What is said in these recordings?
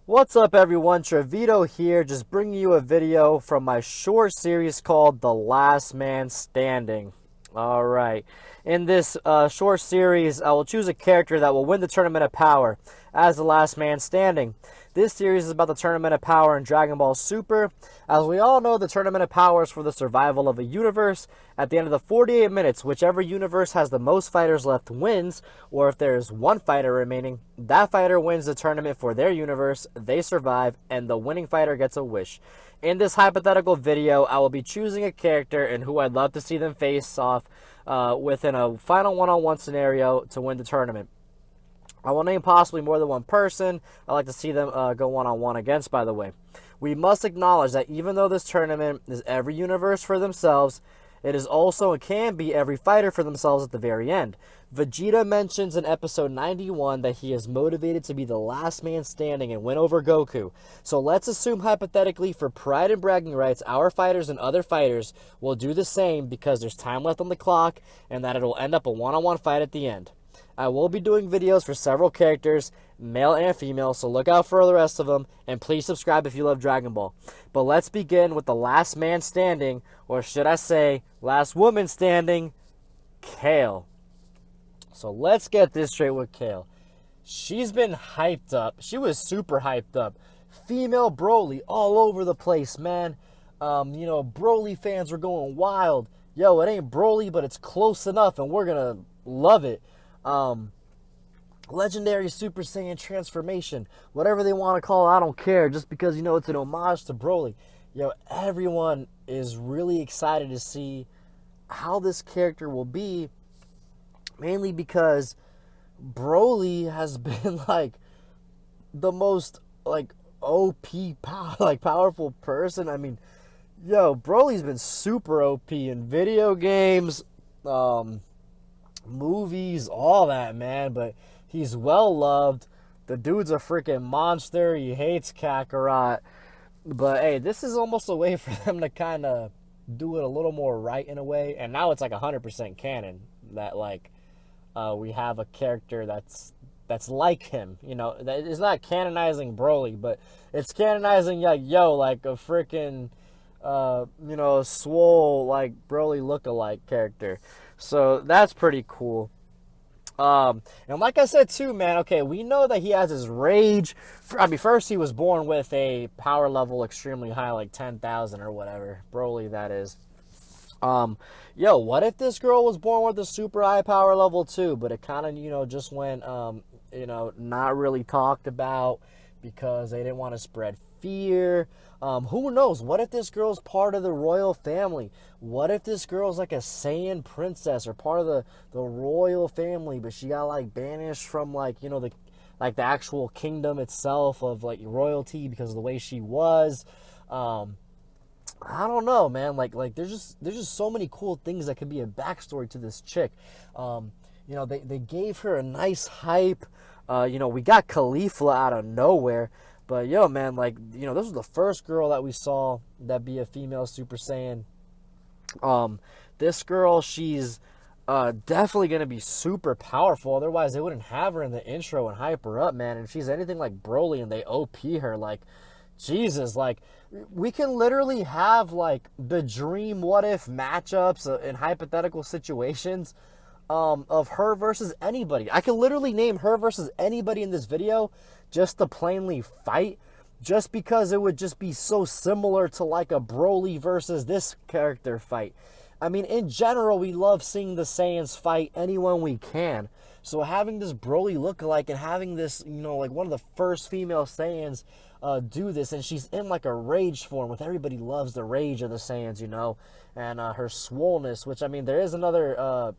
What's up everyone, Trevito here, just bringing you a video from my short series called The Last Man Standing. Alright, in this short series, I will choose a character that will win the Tournament of Power as the last man standing. This series is about the Tournament of Power in Dragon Ball Super. As we all know, the Tournament of Power is for the survival of a universe. At the end of the 48 minutes, whichever universe has the most fighters left wins, or if there is one fighter remaining, that fighter wins the tournament for their universe, they survive, and the winning fighter gets a wish. In this hypothetical video, I will be choosing a character and who I'd love to see them face off within a final one-on-one scenario to win the tournament. I will name possibly more than one person I'd like to see them go one-on-one against, by the way. We must acknowledge that even though this tournament is every universe for themselves, it is also and can be every fighter for themselves at the very end. Vegeta mentions in episode 91 that he is motivated to be the last man standing and win over Goku. So let's assume hypothetically, for pride and bragging rights, our fighters and other fighters will do the same because there's time left on the clock and that it'll end up a one-on-one fight at the end. I will be doing videos for several characters, male and female, so look out for the rest of them, and please subscribe if you love Dragon Ball. But let's begin with the last man standing, or should I say, last woman standing, Kale. So let's get this straight with Kale. She's been hyped up. She was super hyped up. Female Broly all over the place, man. Broly fans were going wild. Yo, it ain't Broly, but it's close enough, and we're gonna love it. Legendary Super Saiyan transformation, whatever they want to call it, I don't care, just because, it's an homage to Broly. Everyone is really excited to see how this character will be, mainly because Broly has been, the most, OP, powerful person. I mean, Broly's been super OP in video games, movies, all that, man, but he's well loved. The dude's a freaking monster. He hates Kakarot. But hey, this is almost a way for them to kind of do it a little more right in a way. And now it's 100% canon that we have a character that's like him. That it's not canonizing Broly, but it's canonizing a freaking swole Broly look-alike character. So that's pretty cool. And like I said too, man, okay, we know that he has his rage. First he was born with a power level extremely high, 10,000 or whatever. Broly, that is. What if this girl was born with a super high power level too, but it kind of, just went, not really talked about because they didn't want to spread fear. Who knows? What if this girl's part of the royal family? What if this girl's a Saiyan princess or part of the royal family, but she got banished from the actual kingdom itself of royalty because of the way she was? I don't know, man. There's just so many cool things that could be a backstory to this chick. They gave her a nice hype. We got Khalifa out of nowhere. But, man, this was the first girl that we saw that be a female Super Saiyan. This girl, she's definitely going to be super powerful. Otherwise, they wouldn't have her in the intro and hype her up, man. And if she's anything like Broly and they OP her, Jesus, we can literally have, the dream what-if matchups in hypothetical situations of her versus anybody. I can literally name her versus anybody in this video just to plainly fight, just because it would just be so similar to a Broly versus this character fight. I mean, in general, we love seeing the Saiyans fight anyone we can. So having this Broly lookalike and having this, one of the first female Saiyans do this, and she's in a rage form, with everybody loves the rage of the Saiyans, and her swollenness, which, there is another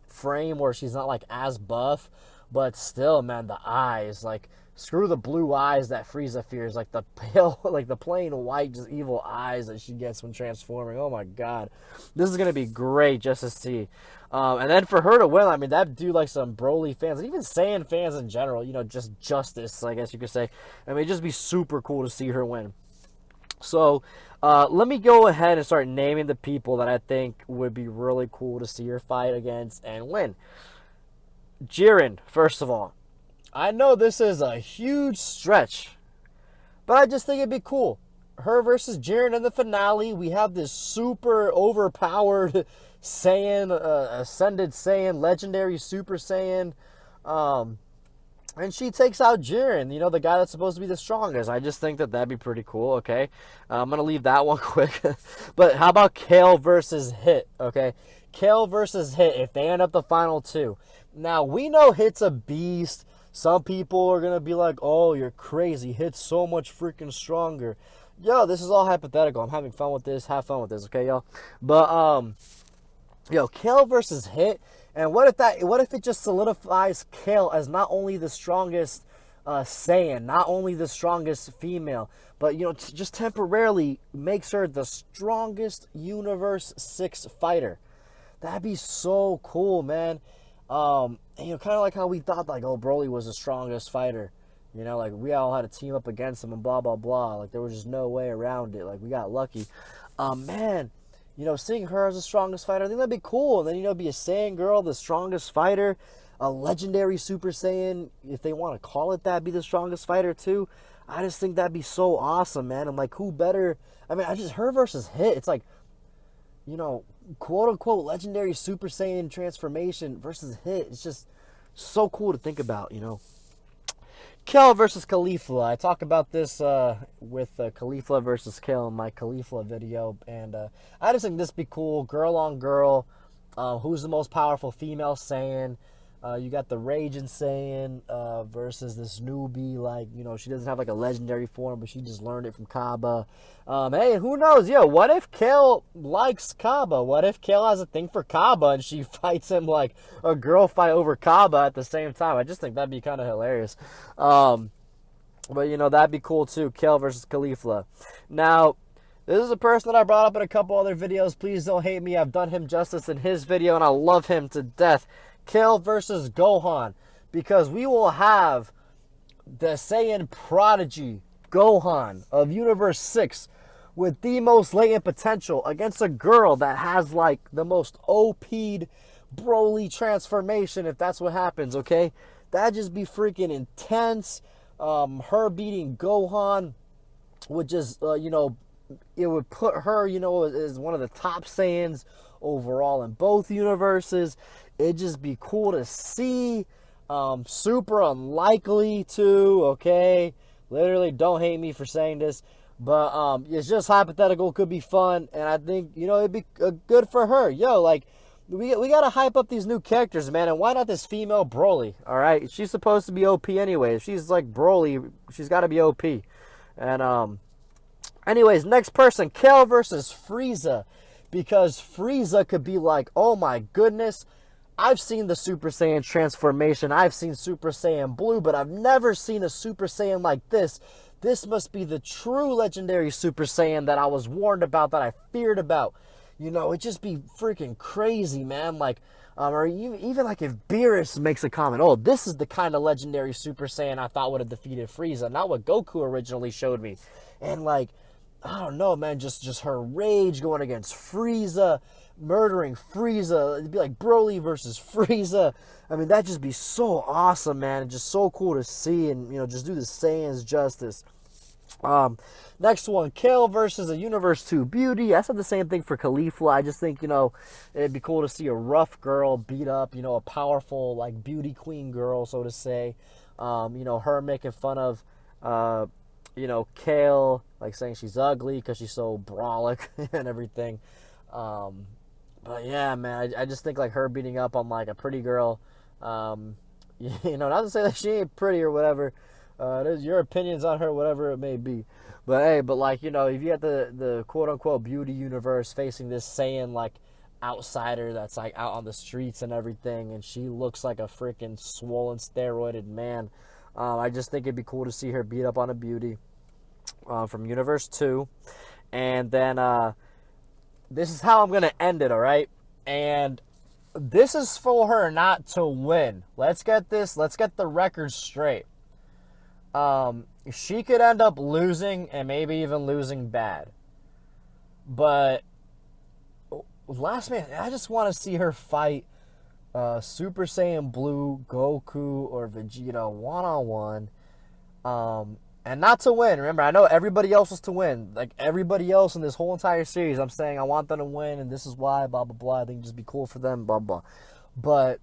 frame where she's not as buff, but still, man, the eyes, screw the blue eyes that Frieza fears, the pale, the plain white, just evil eyes that she gets when transforming. Oh my god, this is gonna be great just to see. And then for her to win, that'd do some Broly fans and even Saiyan fans in general, just justice, I guess you could say. It'd just be super cool to see her win. So let me go ahead and start naming the people that I think would be really cool to see her fight against and win. Jiren, first of all. I know this is a huge stretch, But I just think it'd be cool. Her versus Jiren in the finale. We have this super overpowered Saiyan, Ascended Saiyan, Legendary Super Saiyan. And she takes out Jiren, the guy that's supposed to be the strongest. I just think that that'd be pretty cool, okay? I'm going to leave that one quick. But how about Kale versus Hit, okay? Kale versus Hit, if they end up the final two. Now, we know Hit's a beast. Some people are going to be like, oh, you're crazy. Hit's so much freaking stronger. Yo, this is all hypothetical. I'm having fun with this. Have fun with this, okay, y'all? But, Kale versus Hit. And what if it just solidifies Kale as not only the strongest Saiyan, not only the strongest female, but, just temporarily makes her the strongest Universe 6 fighter. That'd be so cool, man. Kind of like how we thought, like, oh, Broly was the strongest fighter. Like, we all had to team up against him and blah, blah, blah. Like, there was just no way around it. Like, we got lucky. Man, seeing her as the strongest fighter, I think that'd be cool. And then, be a Saiyan girl, the strongest fighter, a legendary Super Saiyan, if they want to call it that, be the strongest fighter too. I just think that'd be so awesome, man. I'm like, who better? I mean, her versus Hit. It's like, quote unquote legendary Super Saiyan transformation versus Hit. It's just so cool to think about, Kale versus Caulifla. I talk about this with Caulifla versus Kale in my Caulifla video, and I just think this be cool. Girl on girl. Who's the most powerful female Saiyan? You got the Raging Saiyan versus this newbie. Like, she doesn't have like a legendary form, but she just learned it from Kaba. Hey, who knows? What if Kale likes Kaba? What if Kale has a thing for Kaba and she fights him like a girl fight over Kaba at the same time? I just think that'd be kind of hilarious. But, that'd be cool too. Kale versus Caulifla. Now, this is a person that I brought up in a couple other videos. Please don't hate me. I've done him justice in his video, and I love him to death. Kale versus Gohan, because we will have the Saiyan prodigy Gohan of Universe 6 with the most latent potential against a girl that has like the most OP'd Broly transformation, if that's what happens, okay? That'd just be freaking intense. Her beating Gohan would just, it would put her, as one of the top Saiyans overall in both universes. It'd just be cool to see. Super unlikely to, okay? Literally, don't hate me for saying this. But it's just hypothetical. Could be fun. And I think, it'd be good for her. We got to hype up these new characters, man. And why not this female Broly, all right? She's supposed to be OP anyway. If she's like Broly, she's got to be OP. And, anyways, next person, Kale versus Frieza. Because Frieza could be like, oh my goodness, I've seen the Super Saiyan transformation. I've seen Super Saiyan Blue, but I've never seen a Super Saiyan like this. This must be the true legendary Super Saiyan that I was warned about, that I feared about. It'd just be freaking crazy, man. Like, or even like if Beerus makes a comment, oh, this is the kind of legendary Super Saiyan I thought would have defeated Frieza, not what Goku originally showed me. And like, I don't know, man, just her rage going against Frieza, murdering Frieza. It'd be like Broly versus Frieza. I mean, that'd just be so awesome, man, and just so cool to see, and, just do the Saiyans justice. Next one, Kale versus a Universe 2 beauty. I said the same thing for Caulifla. I just think, it'd be cool to see a rough girl beat up, a powerful, like, beauty queen girl, so to say. Her making fun of, Kale, like saying she's ugly because she's so brolic and everything. But yeah, man, I just think like her beating up on like a pretty girl, not to say that she ain't pretty or whatever. There's your opinions on her, whatever it may be. But hey, if you got the quote unquote beauty universe facing this Saiyan like outsider that's like out on the streets and everything, and she looks like a freaking swollen steroided man. I just think it'd be cool to see her beat up on a beauty from Universe 2. And then this is how I'm going to end it, all right? And this is for her not to win. Let's get the record straight. She could end up losing, and maybe even losing bad. But last man, I just want to see her fight Super Saiyan Blue, Goku, or Vegeta one-on-one. And not to win. Remember, I know everybody else was to win. Like, everybody else in this whole entire series, I'm saying I want them to win, and this is why, blah, blah, blah. I think it'd just be cool for them, blah, blah. But,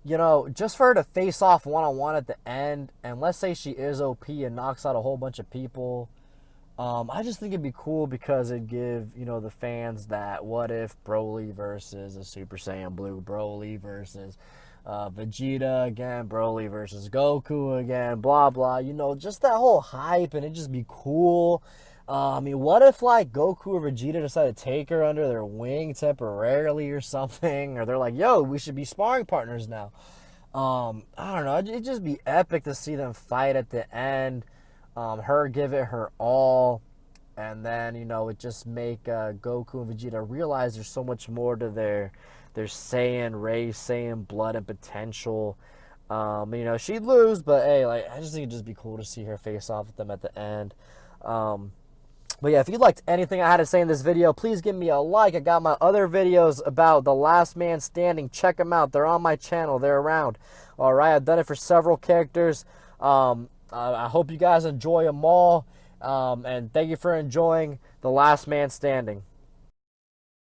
you know, just for her to face off one-on-one at the end, and let's say she is OP and knocks out a whole bunch of people, I just think it'd be cool because it'd give, you know, the fans that what if Broly versus a Super Saiyan Blue, Broly versus Vegeta again, Broly versus Goku again, blah, blah. You know, just that whole hype, and it'd just be cool. I mean, what if, like, Goku or Vegeta decide to take her under their wing temporarily or something? Or they're like, yo, we should be sparring partners now. I don't know. It'd just be epic to see them fight at the end. Her give it her all. And then, you know, it just make Goku and Vegeta realize there's so much more to their Saiyan race, Saiyan blood and potential. You know, she'd lose, but hey, like, I just think it'd just be cool to see her face off with them at the end. But yeah, if you liked anything I had to say in this video, please give me a like. I got my other videos about The Last Man Standing. Check them out. They're on my channel. They're around. All right, I've done it for several characters. I hope you guys enjoy them all. And thank you for enjoying The Last Man Standing.